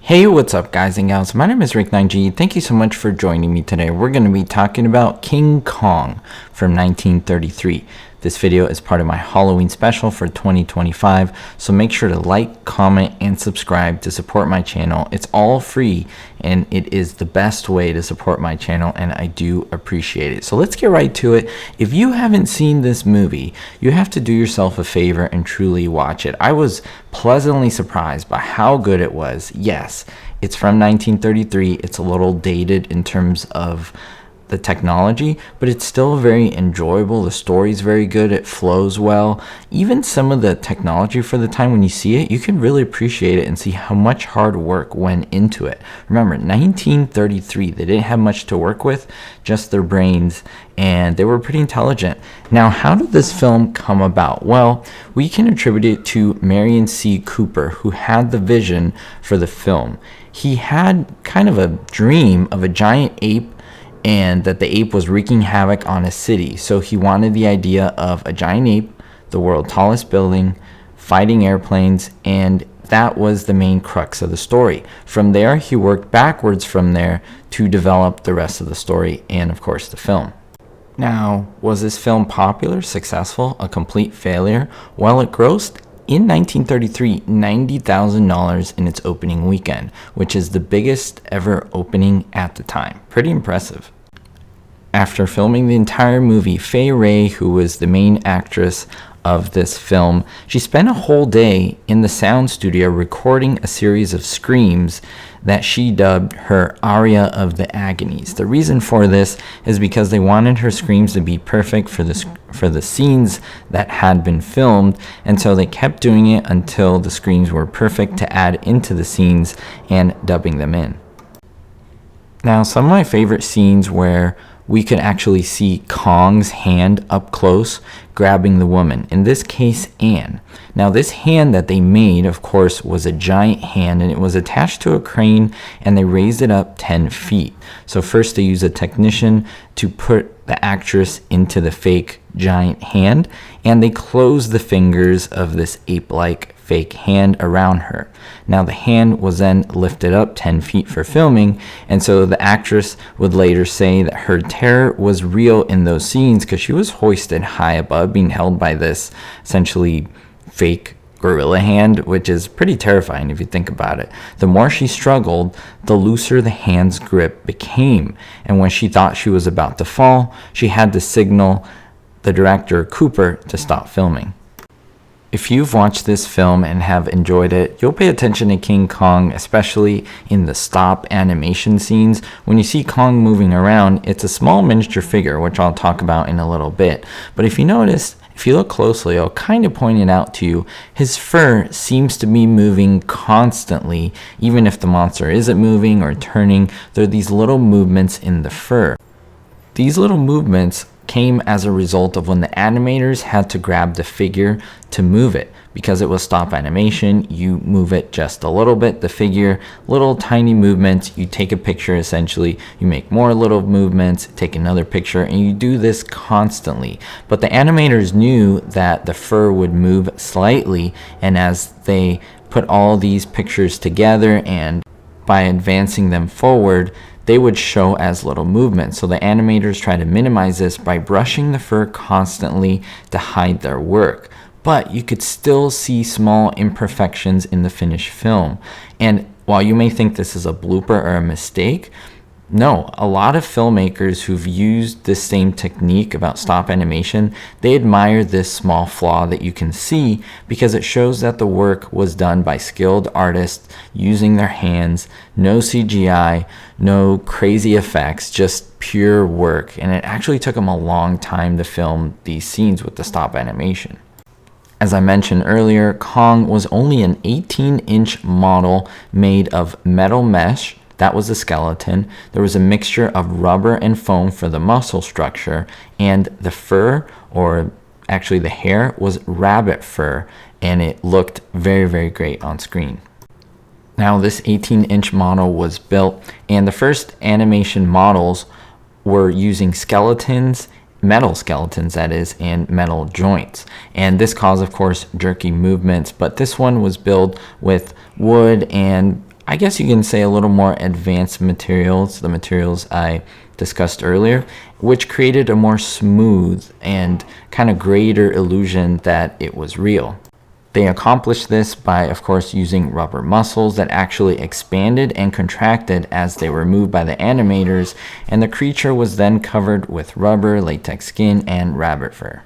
Hey, what's up guys and gals? My name is Nineg. Thank you so much for joining me today. We're going to be talking about King Kong from 1933. This video is part of my Halloween special for 2025, so make sure to like, comment, and subscribe to support my channel. It's all free, and it is the best way to support my channel, and I do appreciate it. So let's get right to it. If you haven't seen this movie, you have to do yourself a favor and truly watch it. I was pleasantly surprised by how good it was. Yes, it's from 1933. It's a little dated in terms of the technology, but it's still very enjoyable. The story's very good. It flows well. Even some of the technology for the time, when you see it, you can really appreciate it and see how much hard work went into it. Remember, 1933, they didn't have much to work with, just their brains, and they were pretty intelligent. Now, how did this film come about? Well, we can attribute it to Marion C. Cooper, who had the vision for the film. He had kind of a dream of a giant ape, and that the ape was wreaking havoc on a city. So he wanted the idea of a giant ape, the world's tallest building, fighting airplanes, and that was the main crux of the story. From there, he worked backwards from there to develop the rest of the story and, of course, the film. Now, was this film popular, successful, a complete failure? Well, it grossed in 1933, $90,000 in its opening weekend, which is the biggest ever opening at the time. Pretty impressive. After filming the entire movie, Fay Wray, who was the main actress of this film, she spent a whole day in the sound studio recording a series of screams that she dubbed her aria of the agonies. The reason for this is because they wanted her screams to be perfect for the scenes that had been filmed, and so they kept doing it until the screams were perfect to add into the scenes and dubbing them in. Now, some of my favorite scenes where we could actually see Kong's hand up close grabbing the woman, in this case Anne. Now, this hand that they made, of course, was a giant hand, and it was attached to a crane, and they raised it up 10 feet. So first they used a technician to put the actress into the fake giant hand, and they closed the fingers of this ape-like fake hand around her. Now, the hand was then lifted up 10 feet for filming, and so the actress would later say that her terror was real in those scenes because she was hoisted high above, being held by this essentially fake gorilla hand, which is pretty terrifying if you think about it. The more she struggled, the looser the hand's grip became, and when she thought she was about to fall, she had to signal the director, Cooper, to stop filming. If you've watched this film and have enjoyed it, you'll pay attention to King Kong, especially in the stop animation scenes. When you see Kong moving around, it's a small miniature figure, which I'll talk about in a little bit. But if you notice, if you look closely, I'll kind of point it out to you, his fur seems to be moving constantly. Even if the monster isn't moving or turning, there are these little movements in the fur. These little movements came as a result of when the animators had to grab the figure to move it. Because it was stop animation, you move it just a little bit, the figure, little tiny movements, you take a picture essentially, you make more little movements, take another picture, and you do this constantly. But the animators knew that the fur would move slightly, and as they put all these pictures together and by advancing them forward, they would show as little movement. So the animators try to minimize this by brushing the fur constantly to hide their work. But you could still see small imperfections in the finished film. And while you may think this is a blooper or a mistake, no, a lot of filmmakers who've used this same technique about stop animation, they admire this small flaw that you can see because it shows that the work was done by skilled artists using their hands, no CGI, no crazy effects, just pure work. And it actually took them a long time to film these scenes with the stop animation. As I mentioned earlier, Kong was only an 18-inch model made of metal mesh. That was the skeleton. There was a mixture of rubber and foam for the muscle structure, and the fur, or actually the hair, was rabbit fur, and it looked very, very great on screen. Now, this 18-inch model was built, and the first animation models were using skeletons, metal skeletons that is, and metal joints. And this caused, of course, jerky movements, but this one was built with wood and I guess you can say a little more advanced materials, the materials I discussed earlier, which created a more smooth and kind of greater illusion that it was real. They accomplished this by, of course, using rubber muscles that actually expanded and contracted as they were moved by the animators, and the creature was then covered with rubber, latex skin, and rabbit fur.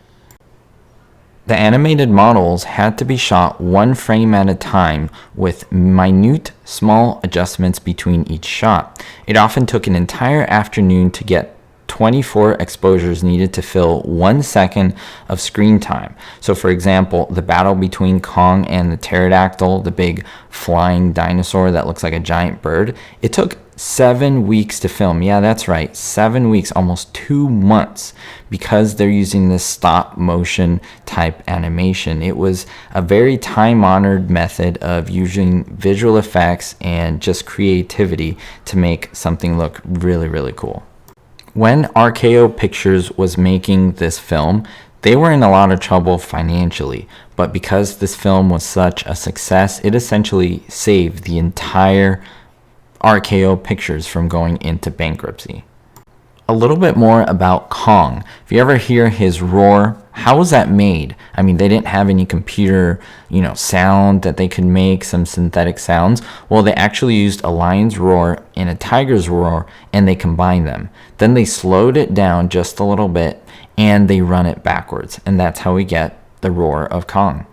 The animated models had to be shot one frame at a time with minute, small adjustments between each shot. It often took an entire afternoon to get 24 exposures needed to fill 1 second of screen time. So for example, the battle between Kong and the pterodactyl, the big flying dinosaur that looks like a giant bird, it took 7 weeks to film. Yeah, that's right, 7 weeks, almost 2 months, because they're using this stop motion type animation. It was a very time-honored method of using visual effects and just creativity to make something look really, really cool. When RKO Pictures was making this film, they were in a lot of trouble financially, but because this film was such a success, it essentially saved the entire RKO Pictures from going into bankruptcy. A little bit more about Kong. If you ever hear his roar, how was that made? I mean, they didn't have any computer, sound that they could make, some synthetic sounds. Well, they actually used a lion's roar and a tiger's roar, and they combined them. Then they slowed it down just a little bit, and they run it backwards. And that's how we get the roar of Kong.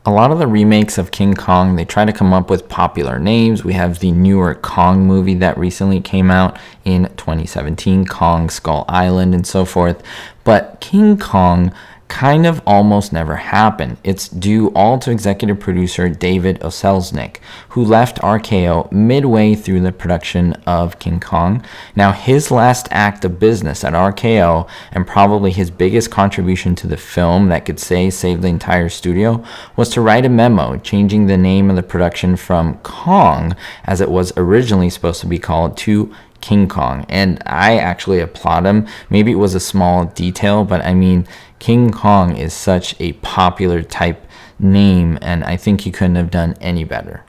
A lot of the remakes of King Kong, they try to come up with popular names. We have the newer Kong movie that recently came out in 2017, Kong Skull Island and so forth. But King Kong kind of almost never happened. It's due all to executive producer David O. Selznick, who left RKO midway through the production of King Kong. Now, his last act of business at RKO, and probably his biggest contribution to the film that could say saved the entire studio, was to write a memo changing the name of the production from Kong, as it was originally supposed to be called, to King Kong. And I actually applaud him. Maybe it was a small detail, but I mean, King Kong is such a popular type name, and I think he couldn't have done any better.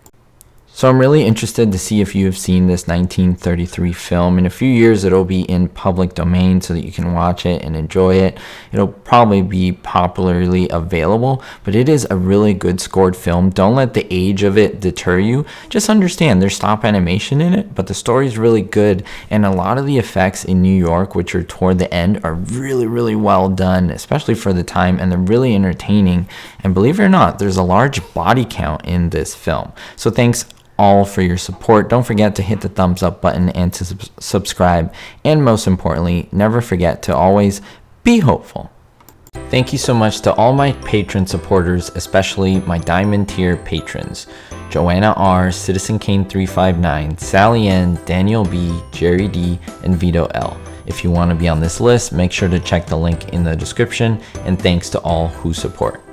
So I'm really interested to see if you have seen this 1933 film. In a few years, it'll be in public domain so that you can watch it and enjoy it. It'll probably be popularly available, but it is a really good scored film. Don't let the age of it deter you. Just understand there's stop animation in it, but the story is really good, and a lot of the effects in New York, which are toward the end, are really, really well done, especially for the time, and they're really entertaining. And believe it or not, there's a large body count in this film. So thanks all for your support. Don't forget to hit the thumbs up button and to subscribe, and most importantly, never forget to always be hopeful. Thank you so much to all my patron supporters, especially my diamond tier patrons: Joanna R, Citizen Kane 359, Sally N, Daniel B, Jerry D, and Vito L. If you want to be on this list, make sure to check the link in the description, and thanks to all who support.